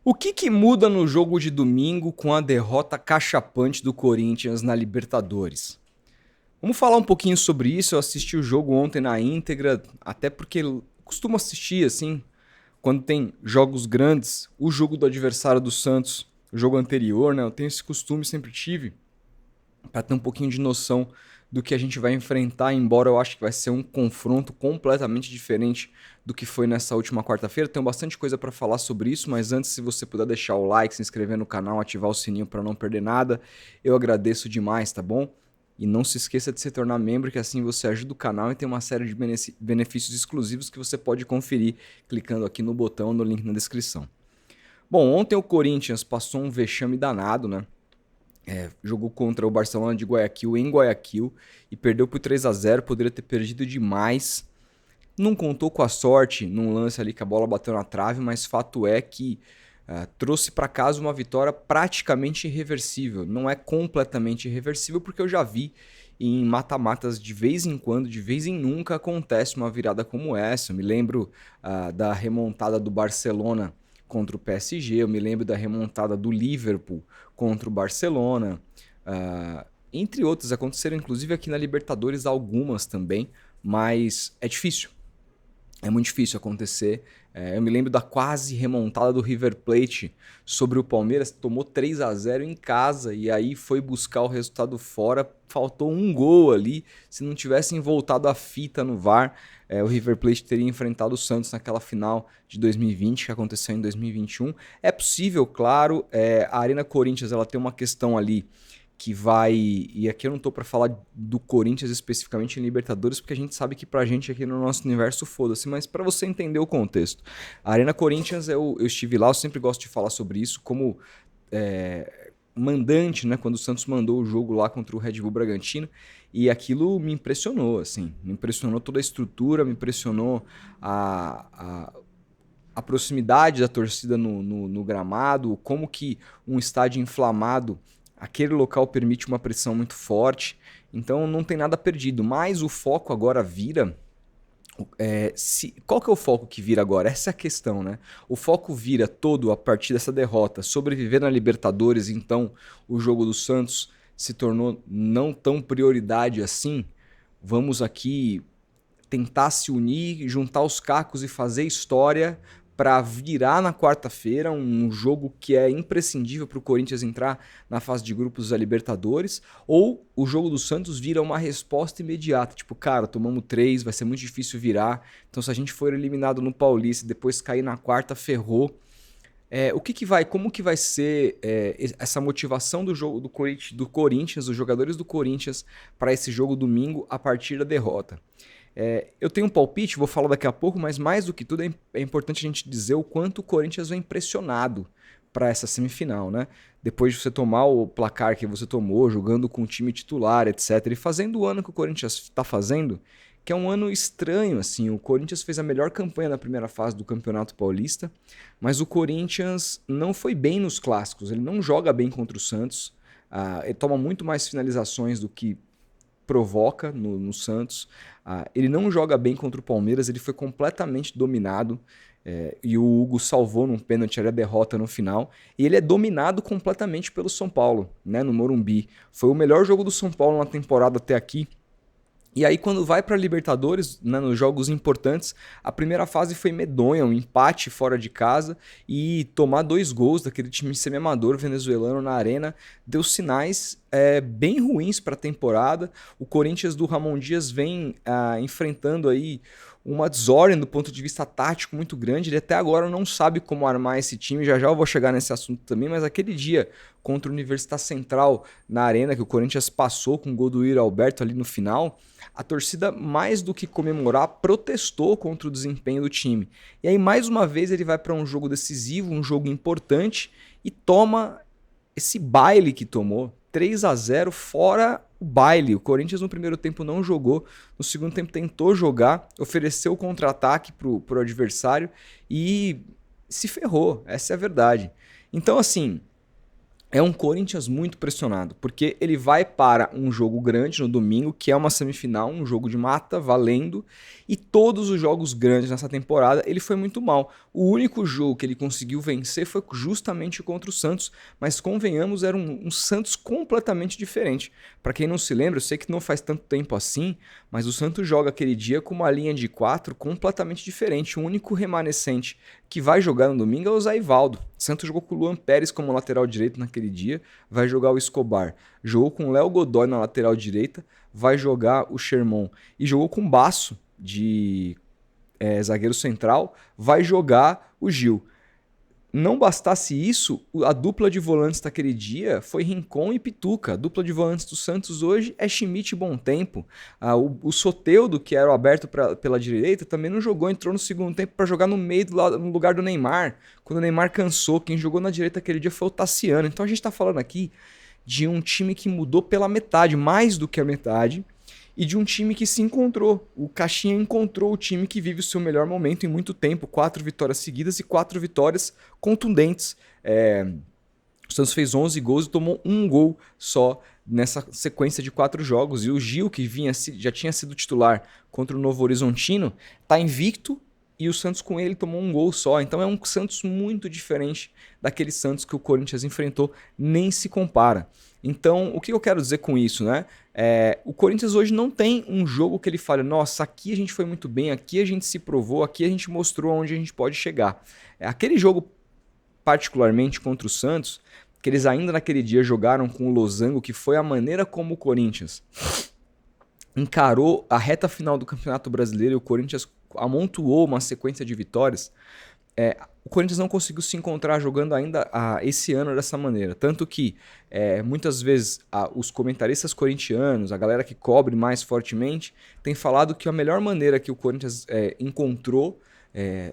O que muda no jogo de domingo com a derrota cachapante do Corinthians na Libertadores? Vamos falar um pouquinho sobre isso. Eu assisti o jogo ontem na íntegra, até porque eu costumo assistir assim, quando tem jogos grandes, o jogo do adversário do Santos, o jogo anterior, né? Eu tenho esse costume, sempre tive, para ter um pouquinho de noção do que a gente vai enfrentar, embora eu acho que vai ser um confronto completamente diferente do que foi nessa última quarta-feira. Tenho bastante coisa para falar sobre isso, mas antes, se você puder deixar o like, se inscrever no canal, ativar o sininho para não perder nada, eu agradeço demais, tá bom? E não se esqueça de se tornar membro, que assim você ajuda o canal e tem uma série de benefícios exclusivos que você pode conferir clicando aqui no botão, no link na descrição. Bom, ontem o Corinthians passou um vexame danado, né? Jogou contra o Barcelona de Guayaquil em Guayaquil e perdeu por 3-0. Poderia ter perdido demais. Não contou com a sorte num lance ali que a bola bateu na trave, mas fato é que trouxe para casa uma vitória praticamente irreversível. Não é completamente irreversível, porque eu já vi em mata-matas de vez em quando, de vez em nunca, acontece uma virada como essa. Eu me lembro da remontada do Barcelona contra o PSG, eu me lembro da remontada do Liverpool contra o Barcelona, entre outras. Aconteceram inclusive aqui na Libertadores algumas também, mas é difícil. É muito difícil acontecer. Eu me lembro da quase remontada do River Plate sobre o Palmeiras, tomou 3-0 em casa e aí foi buscar o resultado fora, faltou um gol ali. Se não tivessem voltado a fita no VAR, o River Plate teria enfrentado o Santos naquela final de 2020, que aconteceu em 2021. É possível, claro. A Arena Corinthians, ela tem uma questão ali que vai... E aqui eu não tô para falar do Corinthians especificamente em Libertadores, porque a gente sabe que pra gente aqui no nosso universo foda-se, mas para você entender o contexto. A Arena Corinthians, eu estive lá, eu sempre gosto de falar sobre isso, como mandante, né, quando o Santos mandou o jogo lá contra o Red Bull Bragantino, e aquilo me impressionou, assim, me impressionou toda a estrutura, me impressionou a proximidade da torcida no gramado, como que um estádio inflamado, aquele local permite uma pressão muito forte. Então não tem nada perdido, mas o foco agora vira... qual que é o foco que vira agora? Essa é a questão, né? O foco vira todo a partir dessa derrota, sobreviver na Libertadores. Então o jogo do Santos se tornou não tão prioridade assim. Vamos aqui tentar se unir, juntar os cacos e fazer história para virar na quarta-feira um jogo que é imprescindível para o Corinthians entrar na fase de grupos da Libertadores, ou o jogo do Santos vira uma resposta imediata, tipo, cara, tomamos 3, vai ser muito difícil virar, então se a gente for eliminado no Paulista e depois cair na quarta, ferrou. Como que vai ser essa motivação do jogo do Corinthians, dos jogadores do Corinthians para esse jogo domingo a partir da derrota? Eu tenho um palpite, vou falar daqui a pouco, mas mais do que tudo é importante a gente dizer o quanto o Corinthians vem pressionado para essa semifinal, né? Depois de você tomar o placar que você tomou, jogando com o time titular, etc., e fazendo o ano que o Corinthians está fazendo, que é um ano estranho, assim. O Corinthians fez a melhor campanha na primeira fase do Campeonato Paulista, mas o Corinthians não foi bem nos clássicos, ele não joga bem contra o Santos, ele toma muito mais finalizações do que provoca no Santos. Ele não joga bem contra o Palmeiras, ele foi completamente dominado, e o Hugo salvou num pênalti a derrota no final, e ele é dominado completamente pelo São Paulo, né, no Morumbi. Foi o melhor jogo do São Paulo na temporada até aqui. E aí quando vai para a Libertadores, né, nos jogos importantes, a primeira fase foi medonha, um empate fora de casa, e tomar 2 gols daquele time semi-amador venezuelano na arena deu sinais bem ruins para a temporada. O Corinthians do Ramon Dias vem enfrentando aí uma desordem do ponto de vista tático muito grande. Ele até agora não sabe como armar esse time, já já eu vou chegar nesse assunto também, mas aquele dia contra o Universidade Central na arena, que o Corinthians passou com o gol do Yuri Alberto ali no final, a torcida, mais do que comemorar, protestou contra o desempenho do time. E aí, mais uma vez, ele vai para um jogo decisivo, um jogo importante, e toma esse baile que tomou, 3-0, fora o baile. O Corinthians no primeiro tempo não jogou, no segundo tempo tentou jogar, ofereceu contra-ataque pro adversário e se ferrou, essa é a verdade. Então, assim, é um Corinthians muito pressionado, porque ele vai para um jogo grande no domingo, que é uma semifinal, um jogo de mata, valendo, E todos os jogos grandes nessa temporada ele foi muito mal. O único jogo que ele conseguiu vencer foi justamente contra o Santos, mas convenhamos, era um Santos completamente diferente. Para quem não se lembra, eu sei que não faz tanto tempo assim, mas o Santos joga aquele dia com uma linha de 4 completamente diferente. O único remanescente que vai jogar no domingo é o Zaivaldo. O Santos jogou com o Luan Pérez como lateral direito naquele dia, vai jogar o Escobar. Jogou com o Léo Godoy na lateral direita, vai jogar o Sherman. E jogou com o Basso de zagueiro central, vai jogar o Gil. Não bastasse isso, a dupla de volantes daquele dia foi Rincon e Pituca. A dupla de volantes do Santos hoje é Schmidt e Bom Tempo. O Soteldo, que era o aberto pela direita, também não jogou, entrou no segundo tempo para jogar no meio, no lugar do Neymar. Quando o Neymar cansou, quem jogou na direita aquele dia foi o Tassiano. Então a gente está falando aqui de um time que mudou pela metade, mais do que a metade, e de um time que se encontrou. O Caixinha encontrou o time que vive o seu melhor momento em muito tempo. 4 vitórias seguidas e 4 vitórias contundentes. O Santos fez 11 gols e tomou um gol só nessa sequência de 4 jogos. E o Gil, que já tinha sido titular contra o Novo Horizontino, está invicto e o Santos com ele tomou um gol só. Então é um Santos muito diferente daquele Santos que o Corinthians enfrentou, nem se compara. Então, o que eu quero dizer com isso, né? O Corinthians hoje não tem um jogo que ele fale, nossa, aqui a gente foi muito bem, aqui a gente se provou, aqui a gente mostrou onde a gente pode chegar. Aquele jogo, particularmente contra o Santos, que eles ainda naquele dia jogaram com o losango, que foi a maneira como o Corinthians encarou a reta final do Campeonato Brasileiro e o Corinthians amontoou uma sequência de vitórias. O Corinthians não conseguiu se encontrar jogando ainda esse ano dessa maneira. Tanto que muitas vezes os comentaristas corintianos, a galera que cobre mais fortemente, tem falado que a melhor maneira que o Corinthians encontrou,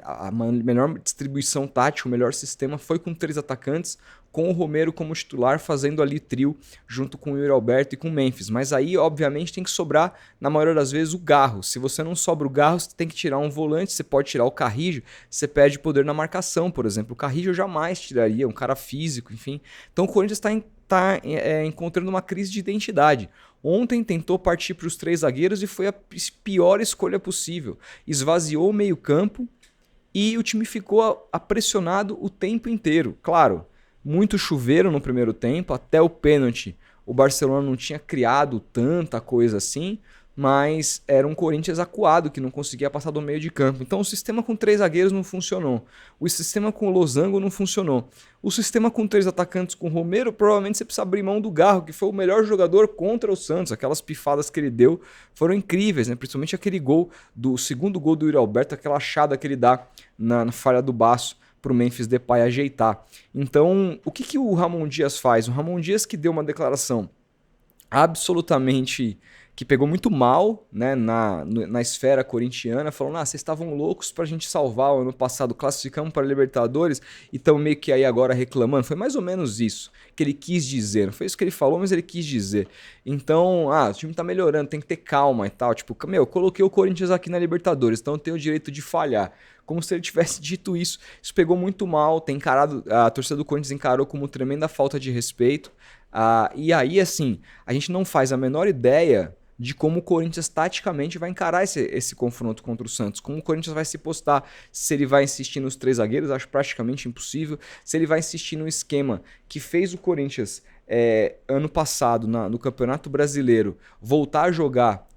a melhor distribuição tática, o melhor sistema foi com 3 atacantes, com o Romero como titular, fazendo ali trio junto com o Yuri Alberto e com o Memphis. Mas aí, obviamente, tem que sobrar, na maioria das vezes, o Garro. Se você não sobra o Garro, você tem que tirar um volante, você pode tirar o Carrillo, você perde poder na marcação, por exemplo. O Carrillo eu jamais tiraria, um cara físico, enfim. Então o Corinthians está encontrando uma crise de identidade. Ontem tentou partir para os 3 zagueiros e foi a pior escolha possível. Esvaziou o meio-campo e o time ficou pressionado o tempo inteiro. Claro, muito chuveiro no primeiro tempo, até o pênalti. O Barcelona não tinha criado tanta coisa assim, mas era um Corinthians acuado que não conseguia passar do meio de campo. Então o sistema com 3 zagueiros não funcionou. O sistema com o losango não funcionou. O sistema com 3 atacantes com o Romero, provavelmente você precisa abrir mão do Garro, que foi o melhor jogador contra o Santos. Aquelas pifadas que ele deu foram incríveis, né? Principalmente aquele gol, do segundo gol do Yuri Alberto, aquela achada que ele dá na falha do Basso para o Memphis Depay ajeitar. Então, o que o Ramon Dias faz? O Ramon Dias, que deu uma declaração absolutamente que pegou muito mal, né, na esfera corintiana, falando, vocês estavam loucos pra gente salvar o ano passado, classificamos para a Libertadores e estão meio que aí agora reclamando. Foi mais ou menos isso que ele quis dizer, não foi isso que ele falou, mas ele quis dizer. Então, o time tá melhorando, tem que ter calma e tal, tipo, eu coloquei o Corinthians aqui na Libertadores, então eu tenho o direito de falhar. Como se ele tivesse dito isso. Isso pegou muito mal, a torcida do Corinthians encarou como tremenda falta de respeito. E aí, assim, a gente não faz a menor ideia de como o Corinthians taticamente vai encarar esse confronto contra o Santos. Como o Corinthians vai se postar, se ele vai insistir nos 3 zagueiros, acho praticamente impossível. Se ele vai insistir no esquema que fez o Corinthians ano passado no Campeonato Brasileiro voltar a jogar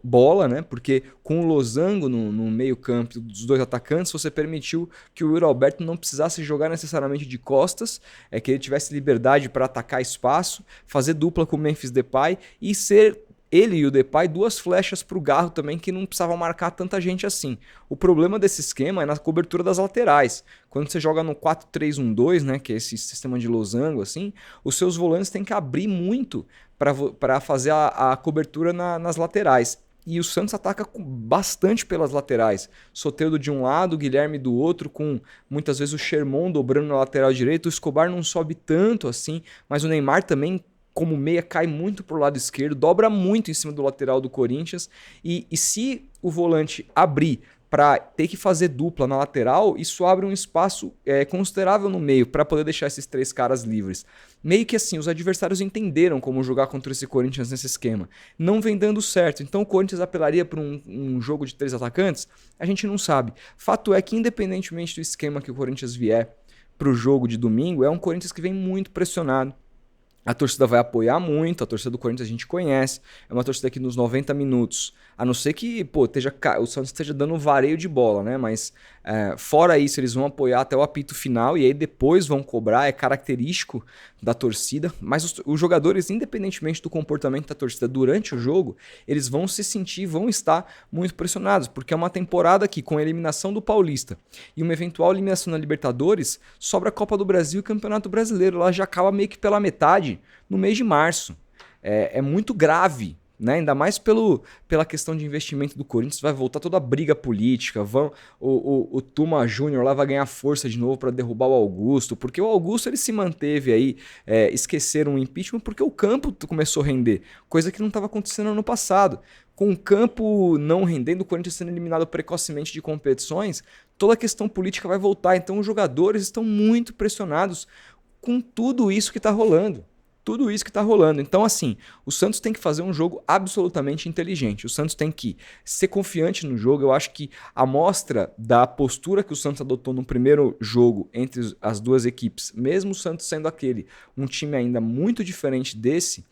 bola, né? Porque com o losango no meio campo dos 2 atacantes, você permitiu que o Yuri Alberto não precisasse jogar necessariamente de costas, que ele tivesse liberdade para atacar espaço, fazer dupla com o Memphis Depay e ser ele e o Depay 2 flechas para o Garro também, que não precisavam marcar tanta gente assim. O problema desse esquema é na cobertura das laterais. Quando você joga no 4-3-1-2, né, que é esse sistema de losango, assim, os seus volantes têm que abrir muito para fazer a cobertura nas laterais. E o Santos ataca bastante pelas laterais. Soteldo de um lado, Guilherme do outro, com muitas vezes o Sherman dobrando na lateral direita. O Escobar não sobe tanto assim, mas o Neymar também, como meia, cai muito pro lado esquerdo, dobra muito em cima do lateral do Corinthians. E se o volante abrir para ter que fazer dupla na lateral, isso abre um espaço considerável no meio para poder deixar esses 3 caras livres. Meio que assim, os adversários entenderam como jogar contra esse Corinthians nesse esquema. Não vem dando certo. Então o Corinthians apelaria para um jogo de 3 atacantes? A gente não sabe. Fato é que, independentemente do esquema que o Corinthians vier para o jogo de domingo, é um Corinthians que vem muito pressionado. A torcida vai apoiar muito, a torcida do Corinthians a gente conhece, é uma torcida que nos 90 minutos, a não ser que o Santos esteja dando um vareio de bola, né? Mas fora isso, eles vão apoiar até o apito final e aí depois vão cobrar, é característico da torcida, mas os jogadores, independentemente do comportamento da torcida durante o jogo, eles vão se sentir, vão estar muito pressionados, porque é uma temporada que, com a eliminação do Paulista e uma eventual eliminação na Libertadores, sobra a Copa do Brasil e Campeonato Brasileiro, lá já acaba meio que pela metade no mês de março. É muito grave, né? Ainda mais pela questão de investimento do Corinthians. Vai voltar toda a briga política. O Tuma Júnior lá vai ganhar força de novo para derrubar o Augusto, porque o Augusto ele se manteve aí, esqueceram o impeachment porque o campo começou a render, coisa que não estava acontecendo ano passado. Com o campo não rendendo, o Corinthians sendo eliminado precocemente de competições, toda a questão política vai voltar. Então os jogadores estão muito pressionados com tudo isso que está rolando. Tudo isso que está rolando. Então, assim, o Santos tem que fazer um jogo absolutamente inteligente. O Santos tem que ser confiante no jogo. Eu acho que a mostra da postura que o Santos adotou no primeiro jogo entre as duas equipes, mesmo o Santos sendo um time ainda muito diferente desse,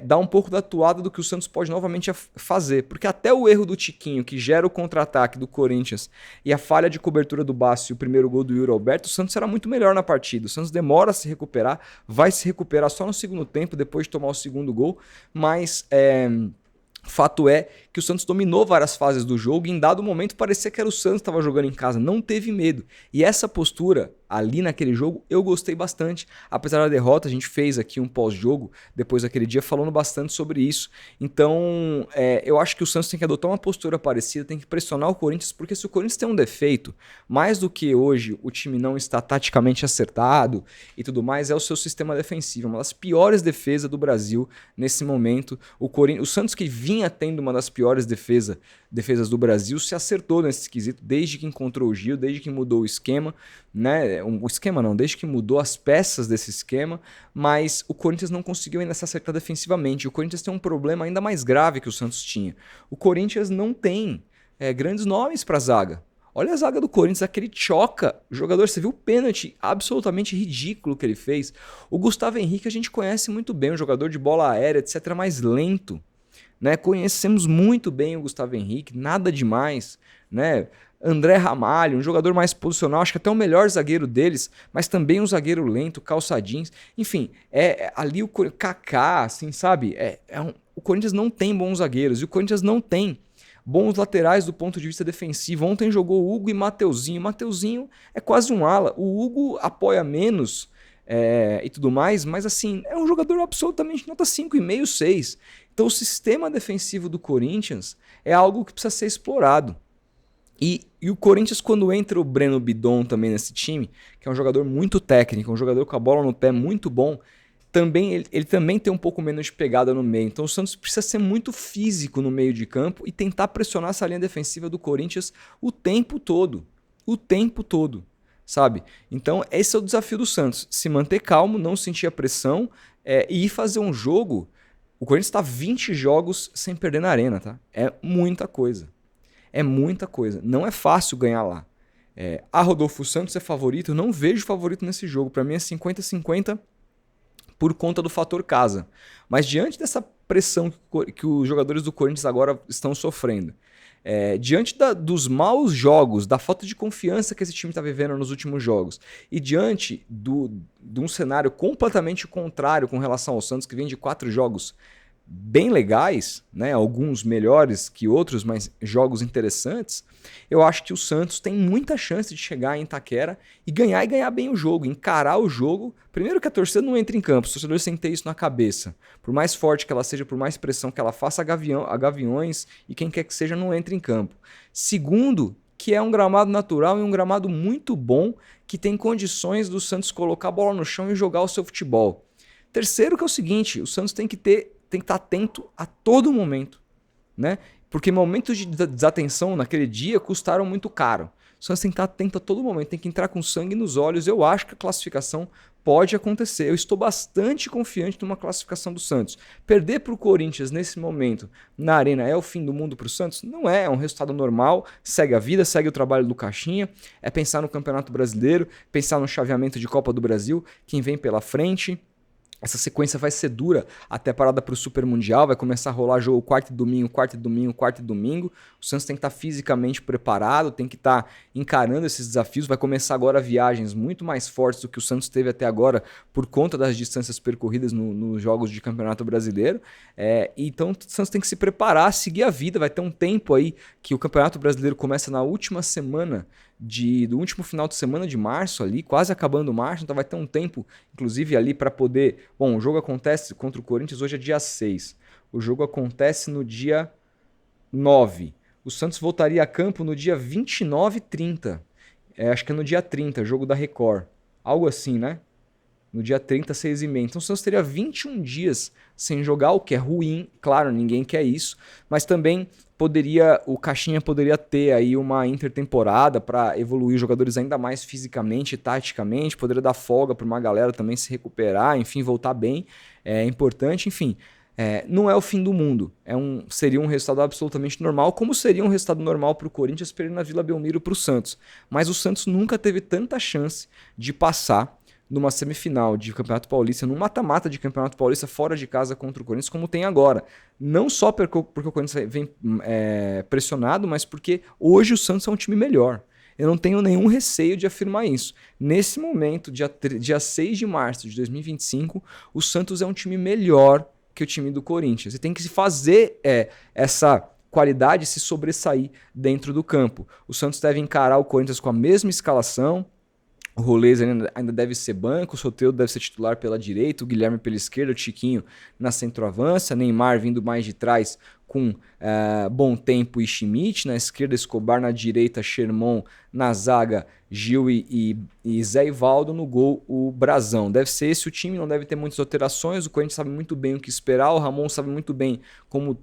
dá um pouco da toada do que o Santos pode novamente fazer. Porque até o erro do Tiquinho, que gera o contra-ataque do Corinthians, e a falha de cobertura do Bassi e o primeiro gol do Yuri Alberto, o Santos era muito melhor na partida. O Santos demora a se recuperar, vai se recuperar só no segundo tempo, depois de tomar o segundo gol, mas fato é que o Santos dominou várias fases do jogo e em dado momento parecia que era o Santos que estava jogando em casa, não teve medo. E essa postura ali naquele jogo eu gostei bastante. Apesar da derrota, a gente fez aqui um pós-jogo depois daquele dia falando bastante sobre isso. Então eu acho que o Santos tem que adotar uma postura parecida, tem que pressionar o Corinthians, porque se o Corinthians tem um defeito, mais do que hoje o time não está taticamente acertado e tudo mais, é o seu sistema defensivo. Uma das piores defesas do Brasil nesse momento. O Santos, que vinha tendo uma das piores defesas do Brasil, se acertou nesse esquisito desde que encontrou o Gil, desde que mudou o esquema, né? O esquema não, desde que mudou as peças desse esquema, mas o Corinthians não conseguiu ainda se acertar defensivamente. O Corinthians tem um problema ainda mais grave que o Santos tinha. O Corinthians não tem grandes nomes para a zaga. Olha a zaga do Corinthians, aquele Choca, o jogador, você viu o pênalti absolutamente ridículo que ele fez. O Gustavo Henrique a gente conhece muito bem, um jogador de bola aérea, etc., mais lento. Né? Conhecemos muito bem o Gustavo Henrique, nada demais, né? André Ramalho, um jogador mais posicional, acho que até o melhor zagueiro deles, mas também um zagueiro lento, calçadinhos, enfim, ali o Kaká, assim, sabe? O Corinthians não tem bons zagueiros e o Corinthians não tem bons laterais do ponto de vista defensivo. Ontem jogou Hugo e Mateuzinho. Mateuzinho é quase um ala. O Hugo apoia menos e tudo mais, mas assim, é um jogador absolutamente nota 5,5, 6. Então o sistema defensivo do Corinthians é algo que precisa ser explorado. E o Corinthians, quando entra o Breno Bidon também nesse time, que é um jogador muito técnico, um jogador com a bola no pé muito bom, também ele também tem um pouco menos de pegada no meio. Então o Santos precisa ser muito físico no meio de campo e tentar pressionar essa linha defensiva do Corinthians o tempo todo. O tempo todo, sabe? Então esse é o desafio do Santos. Se manter calmo, não sentir a pressão e ir fazer um jogo. O Corinthians está 20 jogos sem perder na arena, tá? É muita coisa. É muita coisa. Não é fácil ganhar lá. Rodolfo Santos é favorito? Eu não vejo favorito nesse jogo. Para mim é 50-50 por conta do fator casa. Mas diante dessa pressão que os jogadores do Corinthians agora estão sofrendo, diante dos maus jogos, da falta de confiança que esse time está vivendo nos últimos jogos, e diante de um cenário completamente contrário com relação ao Santos, que vem de 4 jogos bem legais, né? Alguns melhores que outros, mas jogos interessantes, eu acho que o Santos tem muita chance de chegar em Itaquera e ganhar bem o jogo, encarar o jogo. Primeiro que a torcida não entra em campo, os torcedores têm que ter isso na cabeça. Por mais forte que ela seja, por mais pressão que ela faça, a Gaviões e quem quer que seja não entra em campo. Segundo, que é um gramado natural e um gramado muito bom, que tem condições do Santos colocar a bola no chão e jogar o seu futebol. Terceiro que é o seguinte, o Santos tem que estar atento a todo momento, né? Porque momentos de desatenção naquele dia custaram muito caro. O Santos tem que estar atento a todo momento, tem que entrar com sangue nos olhos. Eu acho que a classificação pode acontecer. Eu estou bastante confiante numa classificação do Santos. Perder para o Corinthians nesse momento na Arena é o fim do mundo para o Santos? Não é, é um resultado normal, segue a vida, segue o trabalho do Caixinha, é pensar no Campeonato Brasileiro, pensar no chaveamento de Copa do Brasil, quem vem pela frente. Essa sequência vai ser dura até a parada para o Super Mundial, vai começar a rolar jogo quarta e domingo, quarta e domingo, quarta e domingo. O Santos tem que estar fisicamente preparado, tem que estar encarando esses desafios. Vai começar agora viagens muito mais fortes do que o Santos teve até agora por conta das distâncias percorridas nos jogos de Campeonato Brasileiro. Então o Santos tem que se preparar, seguir a vida. Vai ter um tempo aí que o Campeonato Brasileiro começa na última semana do último final de semana de março ali, quase acabando março, então vai ter um tempo, inclusive ali para poder... Bom, o jogo acontece contra o Corinthians, hoje é dia 6. O jogo acontece no dia 9. O Santos voltaria a campo no dia 29 e 30. Acho que é no dia 30, jogo da Record. Algo assim, né? No dia 30, 6h30. Então o Santos teria 21 dias sem jogar, o que é ruim. Claro, ninguém quer isso. Mas também o Caixinha poderia ter aí uma intertemporada para evoluir os jogadores ainda mais fisicamente e taticamente. Poderia dar folga para uma galera também se recuperar, enfim, voltar bem. É importante, enfim. Não é o fim do mundo. Seria um resultado absolutamente normal, como seria um resultado normal para o Corinthians perder na Vila Belmiro para o Santos. Mas o Santos nunca teve tanta chance de passar numa semifinal de Campeonato Paulista, num mata-mata de Campeonato Paulista fora de casa contra o Corinthians, como tem agora. Não só porque o Corinthians vem pressionado, mas porque hoje o Santos é um time melhor. Eu não tenho nenhum receio de afirmar isso. Nesse momento, dia 6 de março de 2025, o Santos é um time melhor que o time do Corinthians. E tem que se fazer essa qualidade se sobressair dentro do campo. O Santos deve encarar o Corinthians com a mesma escalação. O Rolês ainda deve ser banco, o Soteldo deve ser titular pela direita, o Guilherme pela esquerda, o Tiquinho na centroavança, Neymar vindo mais de trás com Bom Tempo e Schmidt, na esquerda Escobar, na direita Sherman, na zaga Gil e Zé Ivaldo, no gol o Brazão. Deve ser esse o time, não deve ter muitas alterações, o Corinthians sabe muito bem o que esperar, o Ramon sabe muito bem como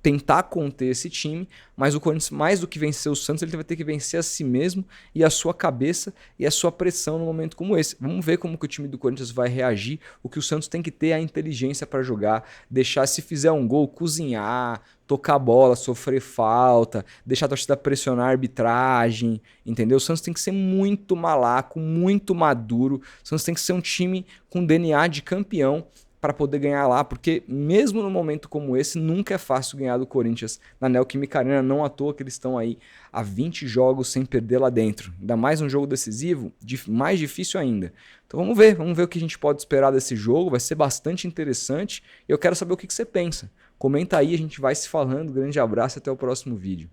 tentar conter esse time, mas o Corinthians, mais do que vencer o Santos, ele vai ter que vencer a si mesmo e a sua cabeça e a sua pressão num momento como esse. Vamos ver como que o time do Corinthians vai reagir. O que o Santos tem que ter é a inteligência para jogar, deixar, se fizer um gol, cozinhar, tocar a bola, sofrer falta, deixar a torcida pressionar a arbitragem, entendeu? O Santos tem que ser muito malaco, muito maduro. O Santos tem que ser um time com DNA de campeão para poder ganhar lá, porque mesmo num momento como esse, nunca é fácil ganhar do Corinthians na Neoquímica Arena, não à toa que eles estão aí há 20 jogos sem perder lá dentro. Ainda mais um jogo decisivo, mais difícil ainda. Então vamos ver o que a gente pode esperar desse jogo, vai ser bastante interessante. Eu quero saber o que você pensa. Comenta aí, a gente vai se falando. Grande abraço e até o próximo vídeo.